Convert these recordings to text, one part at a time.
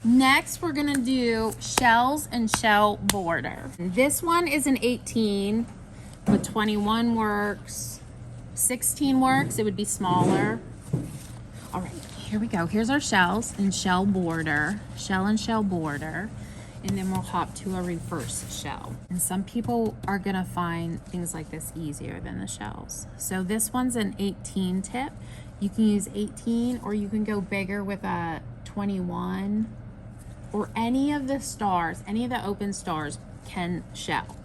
Next, we're gonna do shells and shell border. This one is an 18, but 21 works. 16 works, it would be smaller. All right, here we go. Here's our shells and shell border, shell and shell border. And then we'll hop to a reverse shell. And some people are gonna find things like this easier than the shells. So this one's an 18 tip. You can use 18, or you can go bigger with a 21, or any of the stars, any of the open stars can shell.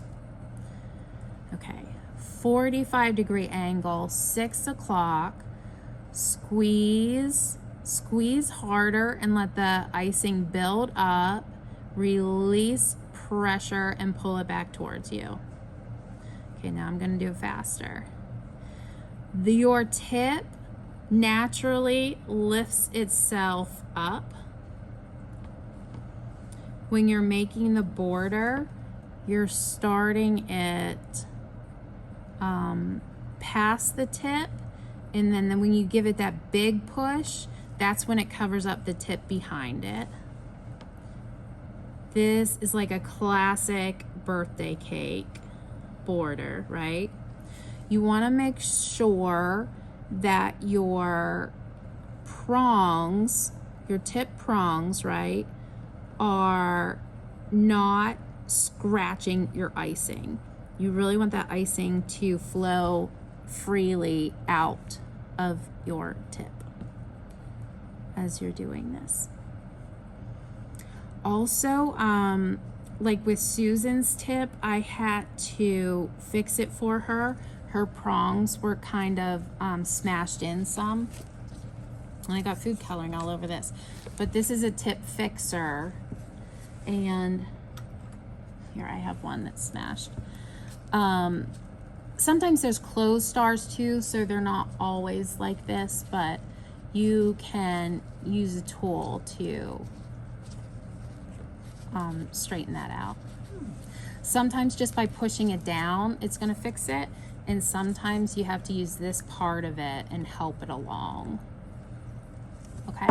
Okay, 45-degree angle, 6 o'clock, squeeze harder and let the icing build up. Release pressure and pull it back towards you. Okay, now I'm gonna do it faster. Your tip naturally lifts itself up. When you're making the border, you're starting it past the tip, and then when you give it that big push, that's when it covers up the tip behind it. This is like a classic birthday cake border, right? You want to make sure that your prongs, your tip prongs, right, are not scratching your icing. You really want that icing to flow freely out of your tip as you're doing this. Also, like with Susan's tip, I had to fix it for her. Her prongs were kind of smashed in some. And I got food coloring all over this. But this is a tip fixer. And here I have one that's smashed. Sometimes there's closed stars too, so they're not always like this, but you can use a tool to straighten that out. Sometimes just by pushing it down, it's gonna fix it. And sometimes you have to use this part of it and help it along. Okay,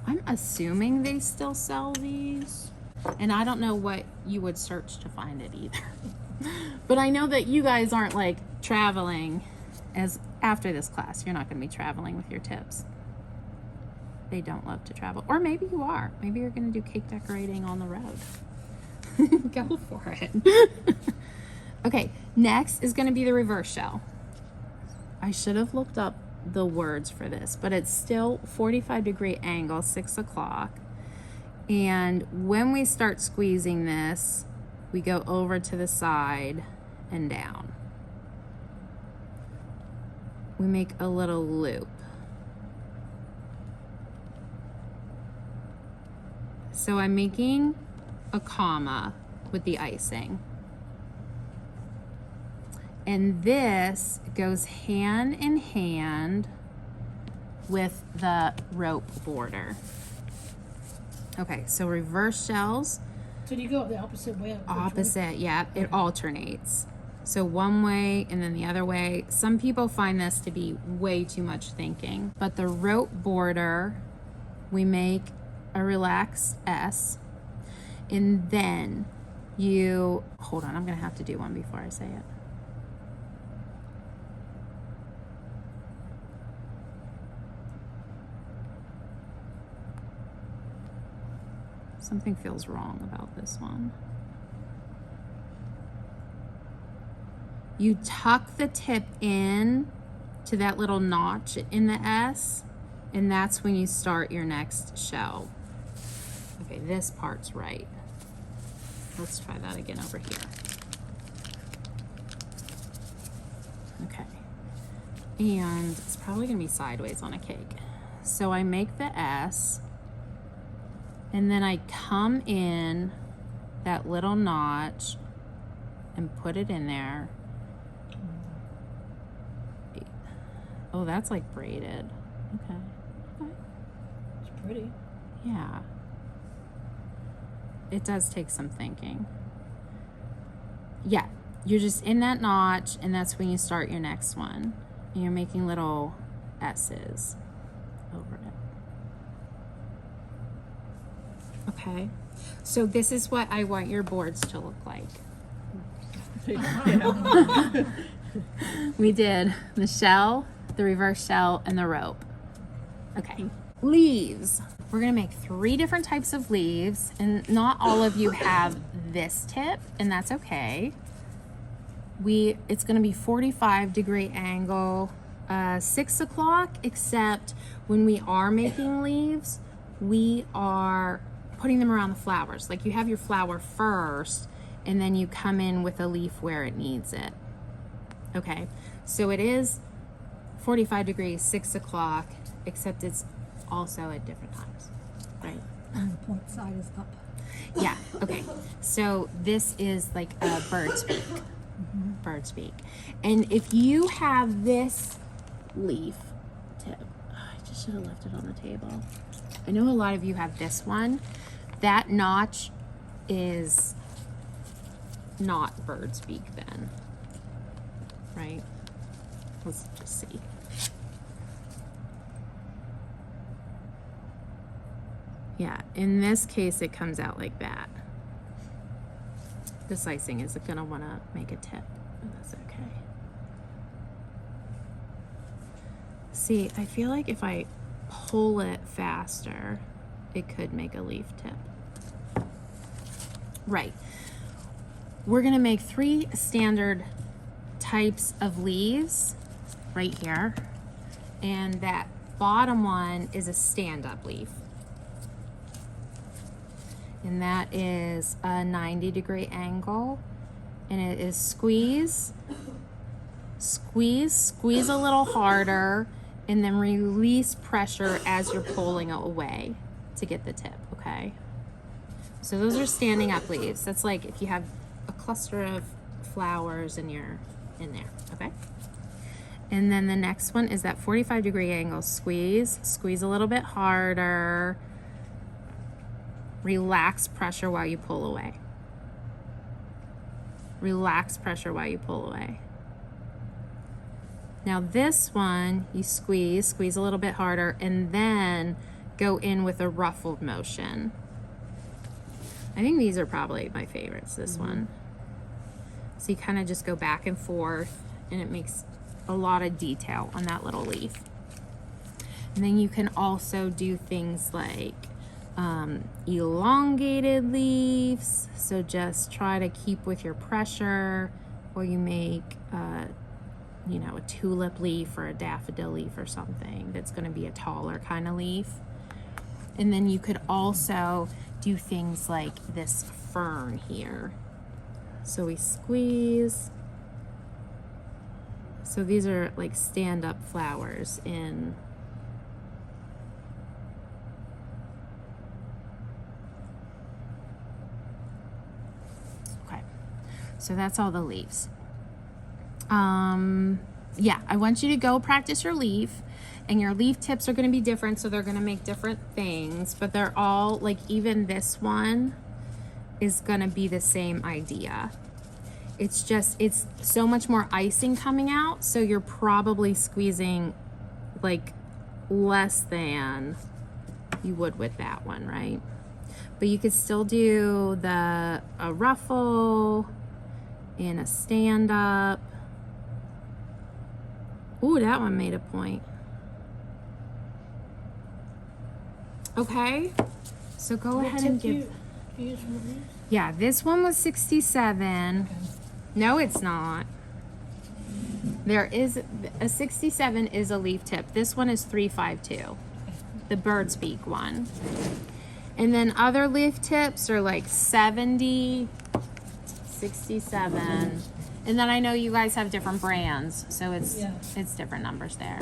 I'm assuming they still sell these. And I don't know what you would search to find it either. But I know that you guys aren't like traveling as after this class. You're not gonna be traveling with your tips. They don't love to travel. Or maybe you are. Maybe you're gonna do cake decorating on the road. Go for it. Okay, next is gonna be the reverse shell. I should have looked up the words for this, but it's still 45-degree angle, 6 o'clock. And when we start squeezing this, we go over to the side and down. We make a little loop. So I'm making a comma with the icing. And this goes hand in hand with the rope border. Okay, so reverse shells. So do you go the opposite way? Opposite, yeah, it alternates. So one way and then the other way. Some people find this to be way too much thinking. But the rope border, we make a relaxed S. And then you, hold on, I'm gonna have to do one before I say it. Something feels wrong about this one. You tuck the tip in to that little notch in the S, and that's when you start your next shell. Okay, this part's right. Let's try that again over here. Okay, and it's probably gonna be sideways on a cake. So I make the S, and then I come in that little notch and put it in there. Oh, that's like braided. Okay. Okay. It's pretty. Yeah. It does take some thinking. Yeah, you're just in that notch, and that's when you start your next one. And you're making little S's over it. Okay. Okay, so this is what I want your boards to look like. We did the shell, the reverse shell, and the rope. Okay, leaves. We're gonna make 3 different types of leaves, and not all of you have this tip, and that's okay. It's gonna be 45-degree angle, 6 o'clock, except when we are making leaves, we are putting them around the flowers. Like, you have your flower first, and then you come in with a leaf where it needs it. Okay, so it is 45 degrees, 6 o'clock, except it's also at different times, right? And the point side is up. Yeah, okay. So this is like a bird speak. Bird speak. And if you have this leaf tip, I just should have left it on the table. I know a lot of you have this one. That notch is not bird speak then, right? Let's just see. Yeah, in this case, it comes out like that. The slicing is gonna wanna make a tip, and that's okay. See, I feel like if I pull it faster, it could make a leaf tip. Right. We're gonna make 3 standard types of leaves right here. And that bottom one is a stand-up leaf. And that is a 90-degree angle. And it is squeeze, squeeze, squeeze a little harder, and then release pressure as you're pulling it away to get the tip, okay? So those are standing up leaves. That's like if you have a cluster of flowers and you're in there, okay? And then the next one is that 45-degree angle, squeeze, squeeze a little bit harder, relax pressure while you pull away. Relax pressure while you pull away. Now this one, you squeeze, squeeze a little bit harder, and then go in with a ruffled motion. I think these are probably my favorites, this one. So you kind of just go back and forth, and it makes a lot of detail on that little leaf. And then you can also do things like elongated leaves. So just try to keep with your pressure, or you make you know, a tulip leaf or a daffodil leaf or something that's going to be a taller kind of leaf. And then you could also do things like this fern here. So we squeeze. So these are like stand-up flowers in so that's all the leaves. Yeah, I want you to go practice your leaf, and your leaf tips are going to be different, so they're going to make different things, but they're all like, even this one is going to be the same idea. It's just, it's so much more icing coming out, so you're probably squeezing like less than you would with that one, right? But you could still do a ruffle and a stand-up. Ooh, that one made a point. Okay, so go ahead and give. Yeah, this one was 67. Okay. No, it's not. There is a 67 is a leaf tip. This one is 352, the bird's beak one. And then other leaf tips are like 70, 67. And then I know you guys have different brands, so it's different numbers there.